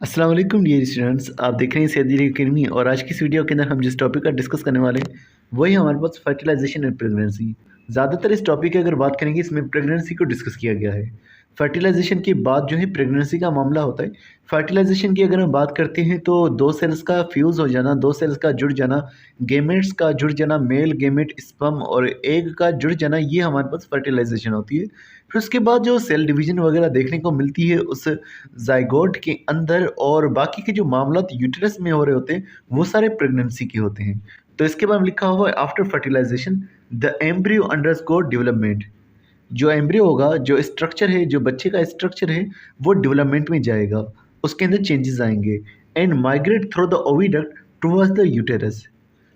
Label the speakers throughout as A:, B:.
A: अस्सलाम वालेकुम dear students, आप देख रहे हैं सैयद अली अकेडमी। और आज की इस वीडियो के अंदर हम जिस टॉपिक का डिस्कस करने वाले हैं वही हमारे पास फर्टिलाइजेशन एंड प्रेगनेंसी। ज़्यादातर इस टॉपिक की अगर बात करेंगे इसमें प्रेगनेंसी को डिस्कस किया गया है। फर्टिलाइजेशन के बाद जो है प्रेगनेंसी का मामला होता है। फर्टिलाइजेशन की अगर हम बात करते हैं तो दो सेल्स का फ्यूज़ हो जाना, दो सेल्स का जुड़ जाना, गेमेट्स का जुड़ जाना, मेल गेमेट स्पर्म और एग का जुड़ जाना, ये हमारे पास फर्टिलाइजेशन होती है। फिर उसके बाद जो सेल डिवीजन वगैरह देखने को मिलती है उस जाइगोट के अंदर, और बाकी के जो मामला यूटेरस में हो रहे होते हैं वो सारे प्रेगनेंसी के होते हैं। तो इसके बाद लिखा हुआ है after fertilization the embryo undergo development. जो एम्ब्रियो होगा, जो स्ट्रक्चर है, जो बच्चे का स्ट्रक्चर है, वो डेवलपमेंट में जाएगा, उसके अंदर चेंजेस आएंगे and migrate through the oviduct towards the uterus.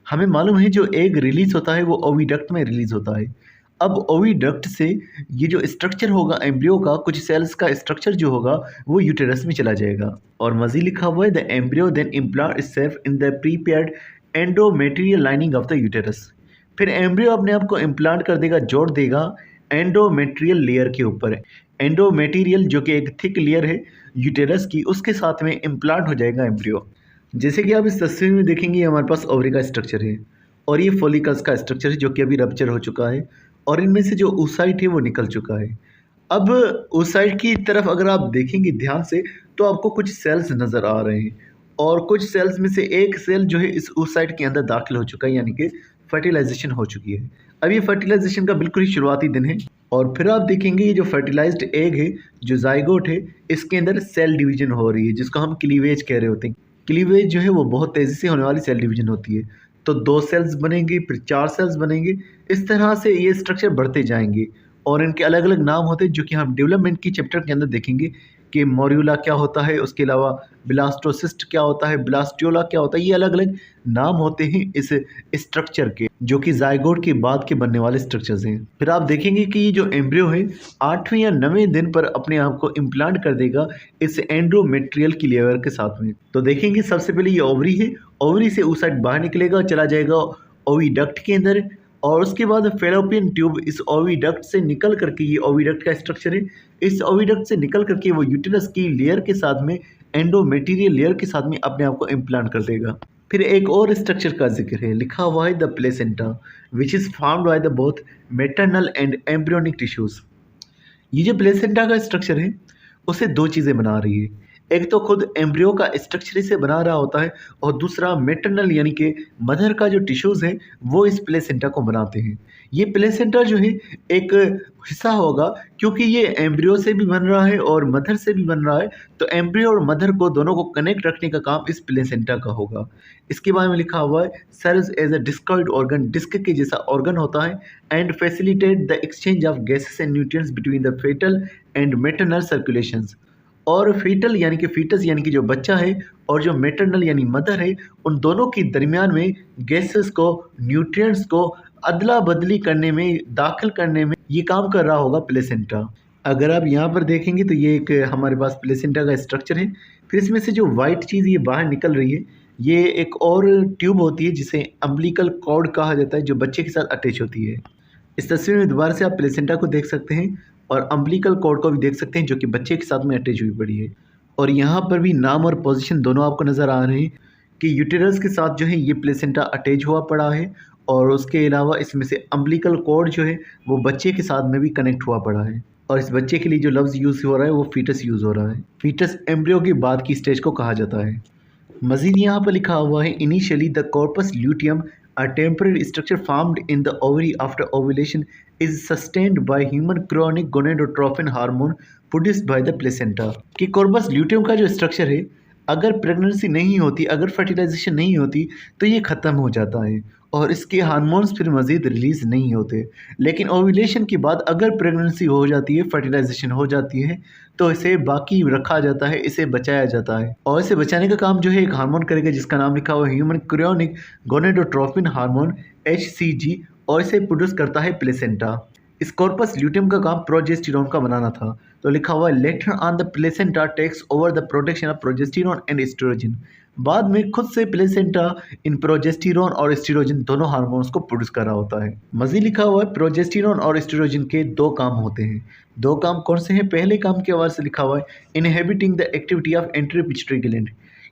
A: हमें मालूम है जो एग रिलीज होता है वो ओविडक्ट में रिलीज होता है। अब ओविडक्ट से ये जो स्ट्रक्चर होगा एम्ब्रियो का, कुछ सेल्स का स्ट्रक्चर जो होगा वो यूटेरस में चला जाएगा। और मज़ीद लिखा हुआ है the embryo then implant itself in the prepared endometrial lining of the uterus. फिर एम्ब्रियो अपने आप को इम्प्लांट कर देगा, जोड़ देगा एंडोमेट्रियल लेयर के ऊपर। एंडोमेटीरियल जो कि एक थिक लेयर है यूटेरस की, उसके साथ में इम्प्लांट हो जाएगा एम्ब्रियो। जैसे कि आप इस तस्वीर में देखेंगे हमारे पास ओवरी का स्ट्रक्चर है और ये फॉलिकल्स का स्ट्रक्चर है जो कि अभी रप्चर हो चुका है और इनमें से जो oocyte है वो निकल चुका है। अब oocyte की तरफ अगर आप देखेंगे ध्यान से तो आपको कुछ सेल्स नज़र आ रहे हैं और कुछ सेल्स में से एक सेल जो है इस oocyte के अंदर दाखिल हो चुका है, यानी कि फर्टिलाइजेशन हो चुकी है। अब ये फर्टिलाइजेशन का बिल्कुल ही शुरुआती दिन है और फिर आप देखेंगे ये जो फर्टिलाइज्ड एग है, जो जाइगोट है, इसके अंदर सेल डिवीजन हो रही है जिसको हम क्लीवेज कह रहे होते हैं। क्लीवेज जो है वो बहुत तेज़ी से होने वाली सेल डिवीजन होती है। तो दो सेल्स बनेंगे, फिर चार सेल्स बनेंगे, इस तरह से ये स्ट्रक्चर बढ़ते जाएंगे और इनके अलग अलग नाम होते हैं जो कि हम डेवलपमेंट की चैप्टर के अंदर देखेंगे कि मोर्यूला क्या होता है, उसके अलावा ब्लास्टोसिस्ट क्या होता है, ब्लास्टियोला क्या होता है। ये अलग अलग नाम होते हैं इस स्ट्रक्चर के, जो कि जाइगोट के बाद के बनने वाले स्ट्रक्चर्स हैं। फिर आप देखेंगे कि ये जो एम्ब्रियो है 8वें या 9वें दिन पर अपने आप को इम्प्लांट कर देगा इस एंडोमेट्रियल की लेयर के साथ में। तो देखेंगे सबसे पहले ये ओवरी है, ओवरी से उस साइड बाहर निकलेगा, चला जाएगा ओविडक्ट के अंदर और उसके बाद फेलोपियन ट्यूब इस ओविडक्ट से निकल करके, ये ओविडक्ट का स्ट्रक्चर है, इस ओविडक्ट से निकल करके वो यूटेरस की लेयर के साथ में, एंडोमेटीरियल लेयर के साथ में अपने आप को इम्प्लांट कर देगा। फिर एक और स्ट्रक्चर का जिक्र है, लिखा हुआ है the placenta which is formed by the both maternal and embryonic tissues. ये जो प्लेसेंटा का स्ट्रक्चर है उसे दो चीज़ें बना रही है। एक तो खुद एम्ब्रियो का स्ट्रक्चर इसे बना रहा होता है और दूसरा मेटरनल यानी कि मदर का जो टिश्यूज़ है वो इस प्लेसेंटा को बनाते हैं। ये प्लेसेंटा जो है एक हिस्सा होगा क्योंकि ये एम्ब्रियो से भी बन रहा है और मदर से भी बन रहा है, तो एम्ब्रियो और मदर को दोनों को कनेक्ट रखने का काम इस प्लेसेंटा का होगा। इसके बारे में लिखा हुआ है serves as a discoid organ, disc के जैसा ऑर्गन होता है and facilitate the exchange of gases and nutrients between the foetal and maternal circulations. और फीटल यानी कि फीटस यानी कि जो बच्चा है और जो मेटरनल यानी मदर है, उन दोनों के दरमियान में गैसेस को, न्यूट्रिएंट्स को अदला बदली करने में, दाखिल करने में ये काम कर रहा होगा प्लेसेंटा। अगर आप यहाँ पर देखेंगे तो ये एक हमारे पास प्लेसेंटा का स्ट्रक्चर है। फिर इसमें से जो वाइट चीज़ ये बाहर निकल रही है, ये एक और ट्यूब होती है जिसे अम्बिलिकल कॉर्ड कहा जाता है, जो बच्चे के साथ अटैच होती है। इस तस्वीर में दोबारा से आप प्लेसेंटा को देख सकते हैं और अम्बिलिकल कॉर्ड को भी देख सकते हैं जो कि बच्चे के साथ में अटैच हुई पड़ी है। और यहाँ पर भी नाम और पोजीशन दोनों आपको नज़र आ रहे हैं कि यूटेरस के साथ जो है ये प्लेसेंटा अटैच हुआ पड़ा है और उसके अलावा इसमें से अम्बिलिकल कॉर्ड जो है वो बच्चे के साथ में भी कनेक्ट हुआ पड़ा है। और इस बच्चे के लिए जो लफ्ज़ यूज़ हो रहा है वो फीटस यूज़ हो रहा है। फीटस एम्ब्रियो के बाद की स्टेज को कहा जाता है। मज़ीद यहाँ पर लिखा हुआ है initially the corpus luteum, a temporary structure formed in the ovary after ovulation, is sustained by human chorionic gonadotropin hormone produced by the placenta। कि कॉर्पस ल्यूटियम का जो स्ट्रक्चर है, अगर प्रेगनेंसी नहीं होती, अगर फर्टिलाइजेशन नहीं होती तो ये ख़त्म हो जाता है और इसके हार्मोन्स फिर मज़ीद रिलीज़ नहीं होते। लेकिन ओव्यूलेशन के बाद अगर प्रेगनेंसी हो जाती है, फर्टिलाइजेशन हो जाती है, तो इसे बाकी रखा जाता है, इसे बचाया जाता है। और इसे बचाने का काम जो है एक हार्मोन करेगा जिसका नाम लिखा हुआ है ह्यूमन क्रियोनिक गोनेडोट्रोपिन हार्मोन HCG, और इसे प्रोड्यूस करता है प्लेसेंटा। इस कॉर्पस ल्यूटियम का काम प्रोजेस्टेरॉन का बनाना था। तो लिखा हुआ है later on the placenta takes over the protection of progesterone and estrogen. बाद में खुद से प्लेसेंटा इन प्रोजेस्टेरॉन और एस्ट्रोजन दोनों हार्मोन्स को प्रोड्यूस कर रहा होता है। मजीद लिखा हुआ है प्रोजेस्टेरॉन और एस्ट्रोजन के दो काम होते हैं। दो काम कौन से हैं? पहले काम के हवाले से लिखा हुआ है inhabiting the activity of entry pituitary gland.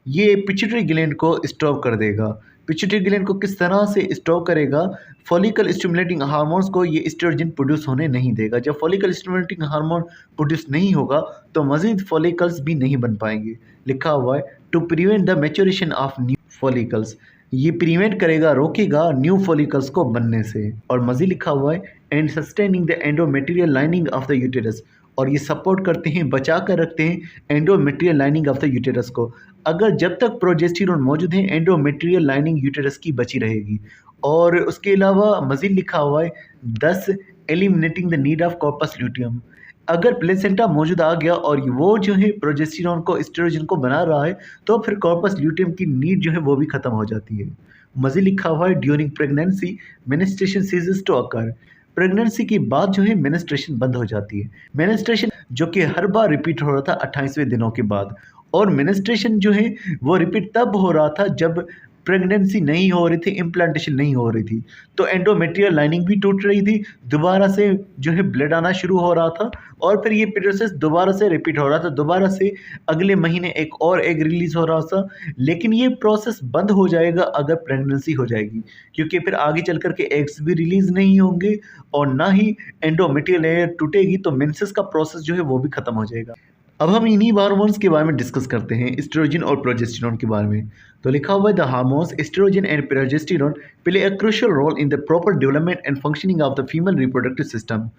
A: ये पिट्यूटरी ग्लैंड को स्टॉप कर देगा। पिट्यूटरी ग्लैंड को किस तरह से स्टॉप करेगा? फॉलिकल स्टिमुलेटिंग हार्मोन्स को ये एस्ट्रोजन प्रोड्यूस होने नहीं देगा। जब फॉलिकल स्टिमुलेटिंग हार्मोन प्रोड्यूस नहीं होगा तो मजीद फॉलिकल्स भी नहीं बन पाएंगे। लिखा हुआ है to prevent the maturation of new follicles. ये प्रिवेंट करेगा, रोकेगा न्यू फॉलिकल्स को बनने से। और मजीद लिखा हुआ है and sustaining the endometrial lining of the uterus. और ये सपोर्ट करते हैं, बचा कर रखते हैं endometrial lining of the uterus को। अगर जब तक प्रोजेस्टेरॉन मौजूद है एंडोमेटेरियल लाइनिंग यूटेरस की बची रहेगी। और उसके अलावा मजीद लिखा हुआ है 10 eliminating the need of corpus luteum. अगर प्लेसेंटा मौजूद आ गया और वो जो है प्रोजेस्टेरॉन को एस्ट्रोजन को बना रहा है तो फिर कॉर्पस ल्यूटियम की नीड जो है वो भी खत्म हो जाती है। मजीद लिखा हुआ है during pregnancy menstruation ceases to occur. Pregnancy के बाद जो है मेनिस्ट्रेशन बंद हो जाती है। मेनिस्ट्रेशन जो कि हर बार रिपीट हो रहा था 28वें दिनों के बाद। और मेनिस्ट्रेशन जो है वो रिपीट तब हो रहा था जब प्रेगनेंसी नहीं हो रही थी, इम्प्लांटेशन नहीं हो रही थी। तो एंडोमेट्रियल लाइनिंग भी टूट रही थी, दोबारा से जो है ब्लड आना शुरू हो रहा था और फिर ये प्रोसेस दोबारा से रिपीट हो रहा था। दोबारा से अगले महीने एक और एग रिलीज हो रहा था। लेकिन ये प्रोसेस बंद हो जाएगा अगर प्रेगनेंसी हो जाएगी, क्योंकि फिर आगे चल कर के एग्स भी रिलीज नहीं होंगे और ना ही एंडोमेट्रियल लेयर टूटेगी, तो मेंसेस का प्रोसेस जो है वो भी खत्म हो जाएगा। अब हम इन्हीं हार्मोन्स के बारे में डिस्कस करते हैं, एस्ट्रोजन और प्रोजेस्टेरॉन के बारे में। तो लिखा हुआ है the hormones estrogen and progesterone play a crucial role in the proper development and functioning of the female reproductive system.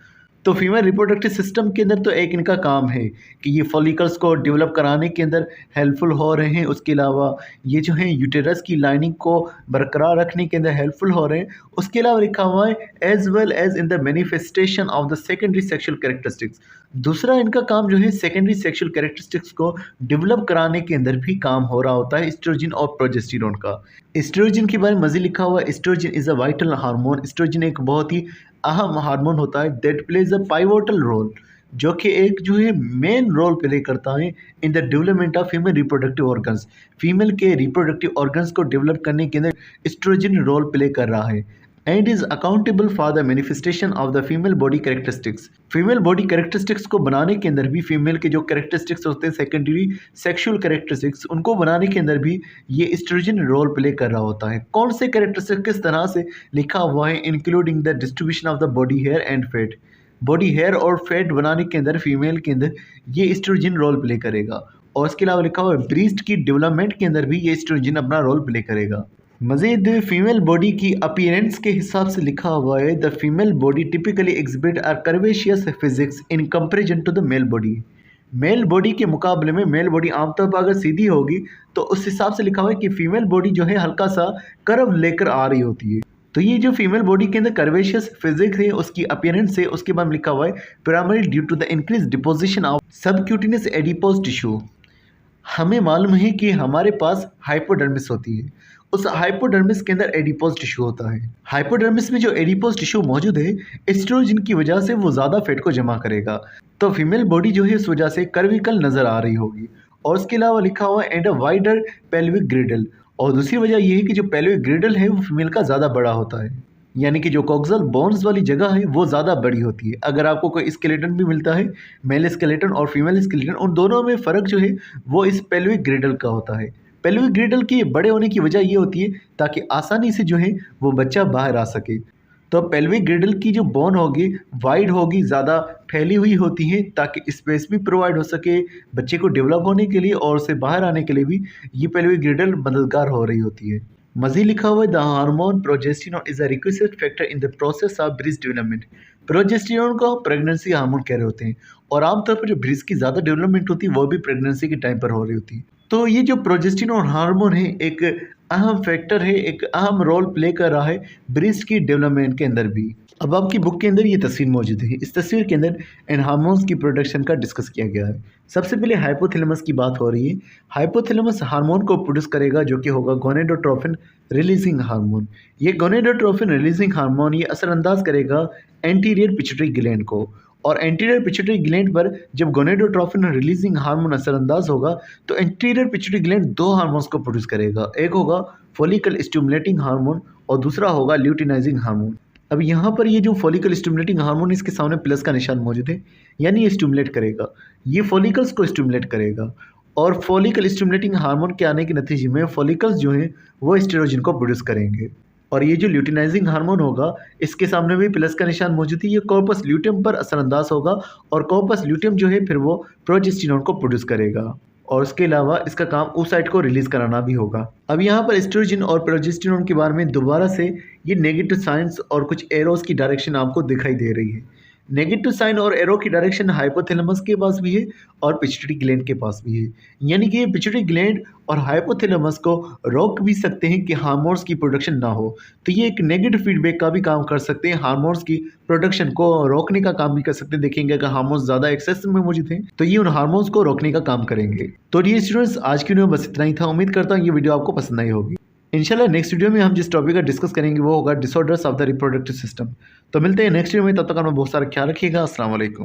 A: तो फीमेल रिप्रोडक्टिव सिस्टम के अंदर तो एक इनका काम है कि ये फॉलिकल्स को डेवलप कराने के अंदर हेल्पफुल हो रहे हैं। उसके अलावा ये जो है यूटेरस की लाइनिंग को बरकरार रखने के अंदर हेल्पफुल हो रहे हैं। उसके अलावा लिखा हुआ है as well as in the manifestation of the secondary sexual characteristics. दूसरा इनका काम जो है सेकेंडरी सेक्शुअल कैरेक्टरिस्टिक्स को डेवलप कराने के अंदर भी काम हो रहा होता है एस्ट्रोजन और प्रोजेस्टेरॉन का। एस्ट्रोजन के बारे में मज़ीद लिखा हुआ है estrogen is a vital hormone. Estrogen एक बहुत ही अहम हार्मोन होता है that plays a pivotal role, जो कि एक जो है मेन रोल प्ले करता है in the development of female reproductive organs. Female के रिप्रोडक्टिव ऑर्गन्स को डेवलप करने के अंदर एस्ट्रोजन रोल प्ले कर रहा है and is accountable for the manifestation of the female body characteristics. Female body characteristics को बनाने के अंदर भी फीमेल के जो कैरेक्टरिस्टिक्स होते हैं सेकेंडरी सेक्सुअल कैरेक्टरिस्टिक्स, उनको बनाने के अंदर भी ये एस्ट्रोजन रोल प्ले कर रहा होता है। कौन से कैरेक्टरिस्टिक्स किस तरह से लिखा हुआ है including the distribution of the body hair and fat. Body hair और फैट बनाने के अंदर फीमेल के अंदर ये एस्ट्रोजन रोल प्ले करेगा। और इसके अलावा लिखा हुआ है ब्रीस्ट की डेवलपमेंट के अंदर भी ये एस्ट्रोजन अपना रोल प्ले करेगा। मज़ीद फीमेल बॉडी की अपीयरेंस के हिसाब से लिखा हुआ है the female body typically exhibit are curvaceous physiques in comparison to the male body. Male body के मुकाबले में मेल बॉडी आमतौर पर अगर सीधी होगी तो उस हिसाब से लिखा हुआ है कि फीमेल बॉडी जो है हल्का सा कर्व लेकर आ रही होती है। तो ये जो फीमेल बॉडी के अंदर कर्वेशियस फिजिक्स है उसकी अपीयरेंस से, उसके बाद लिखा हुआ है primary due to the increase deposition of subcutaneous adipose tissue. हमें मालूम है कि हमारे पास हाइपोडर्मिस होती है, उस हाइपोडर्मिस के अंदर एडिपोज टिश्यू होता है। हाइपोडर्मिस में जो एडिपोज टिश्यू मौजूद है एस्ट्रोजन की वजह से वो ज़्यादा फैट को जमा करेगा, तो फीमेल बॉडी जो है इस वजह से कर्विकल नज़र आ रही होगी। और उसके अलावा लिखा हुआ है एंड अ वाइडर पेल्विक ग्रिडल। और दूसरी वजह यह है कि जो पेल्विक ग्रिडल है वो फीमेल का ज़्यादा बड़ा होता है, यानी कि जो कॉक्सल बोन्स वाली जगह है वो ज़्यादा बड़ी होती है। अगर आपको कोई स्केलेटन भी मिलता है, मेल स्केलेटन और फीमेल स्केलेटन, उन दोनों में फ़र्क जो है वो इस पेल्विक ग्रिडल का होता है। पेल्विक ग्रिडल के बड़े होने की वजह ये होती है ताकि आसानी से जो है वो बच्चा बाहर आ सके। तो पेल्विक ग्रिडल की जो बोन होगी वाइड होगी, ज़्यादा फैली हुई होती है ताकि स्पेस भी प्रोवाइड हो सके बच्चे को डेवलप होने के लिए और उसे बाहर आने के लिए भी ये पेल्विक ग्रिडल मददगार हो रही होती है। मज़ीद लिखा हुआ है the hormone progesterone is a requisite factor in the process of breast development. Progesterone को प्रेगनेंसी हार्मोन कह रहे होते हैं और आमतौर पर जो ब्रीस्ट की ज़्यादा डेवलपमेंट होती है वो भी प्रेगनेंसी के टाइम पर हो रही होती है। तो ये जो प्रोजेस्टेरॉन हार्मोन है एक अहम फैक्टर है, एक अहम रोल प्ले कर रहा है ब्रीस्ट की डेवलपमेंट के अंदर भी। अब आपकी बुक के अंदर ये तस्वीर मौजूद है। इस तस्वीर के अंदर इन हार्मोन्स की प्रोडक्शन का डिस्कस किया गया है। सबसे पहले हाइपोथैलेमस की बात हो रही है। हाइपोथैलेमस हार्मोन को प्रोड्यूस करेगा जो कि होगा गोनेडोट्रोफिन रिलीजिंग हार्मोन। ये गोनेडोट्रोफिन रिलीजिंग हार्मोन ये असरअंदाज करेगा एंटीरियर पिट्यूटरी ग्लैंड को, और एंटीरियर पिट्यूटरी ग्लैंड पर जब गोनेडोट्रोफिन रिलीजिंग हार्मोन असरअंदाज होगा तो एंटीरियर पिट्यूटरी ग्लैंड दो हार्मोन्स को प्रोड्यूस करेगा। एक होगा फॉलिकल स्टिमुलेटिंग हार्मोन और दूसरा होगा ल्यूटिनाइजिंग हार्मोन। अब यहाँ पर ये जो फॉलिकल स्टिमुलेटिंग हार्मोन इसके सामने प्लस का निशान मौजूद है, यानी ये स्टिमुलेट करेगा, ये फॉलिकल्स को स्टिमुलेट करेगा। और फॉलिकल स्टिमुलेटिंग हार्मोन के आने के नतीजे में फॉलिकल्स जो हैं वो एस्ट्रोजन को प्रोड्यूस करेंगे। और ये जो ल्यूटिनाइजिंग हार्मोन होगा इसके सामने भी प्लस का निशान मौजूद है, ये कॉर्पस ल्यूटियम पर असरअंदाज होगा और कॉर्पस ल्यूटियम जो है फिर वो प्रोजेस्टेरोन को प्रोड्यूस करेगा। और उसके अलावा इसका काम oocyte को रिलीज कराना भी होगा। अब यहाँ पर एस्ट्रोजन और प्रोजेस्टेरोन के बारे में दोबारा से ये नेगेटिव साइंस और कुछ एरोस की डायरेक्शन आपको दिखाई दे रही है। नेगेटिव साइन और एरो की डायरेक्शन हाइपोथैलेमस के पास भी है और पिट्यूटरी ग्लैंड के पास भी है, यानी कि ये पिट्यूटरी ग्लैंड और हाइपोथैलेमस को रोक भी सकते हैं कि हार्मोन्स की प्रोडक्शन ना हो। तो ये एक नेगेटिव फीडबैक का भी काम कर सकते हैं, हार्मोन्स की प्रोडक्शन को रोकने का काम भी कर सकते हैं। देखेंगे अगर हार्मोन्स ज़्यादा एक्सेस में मौजूद हैं तो ये उन हार्मोन्स को रोकने का काम करेंगे। तो ये स्टूडेंट्स आज की वीडियो में बस इतना ही था। उम्मीद करता हूँ ये वीडियो आपको पसंद आई होगी। इंशाल्लाह नेक्स्ट वीडियो में हम जिस टॉपिक का डिस्कस करेंगे वो होगा disorders of the reproductive system. तो मिलते हैं नेक्स्ट वीडियो में, तब तक आप बहुत सारा ख्याल रखिएगा। अस्सलाम वालेकुम।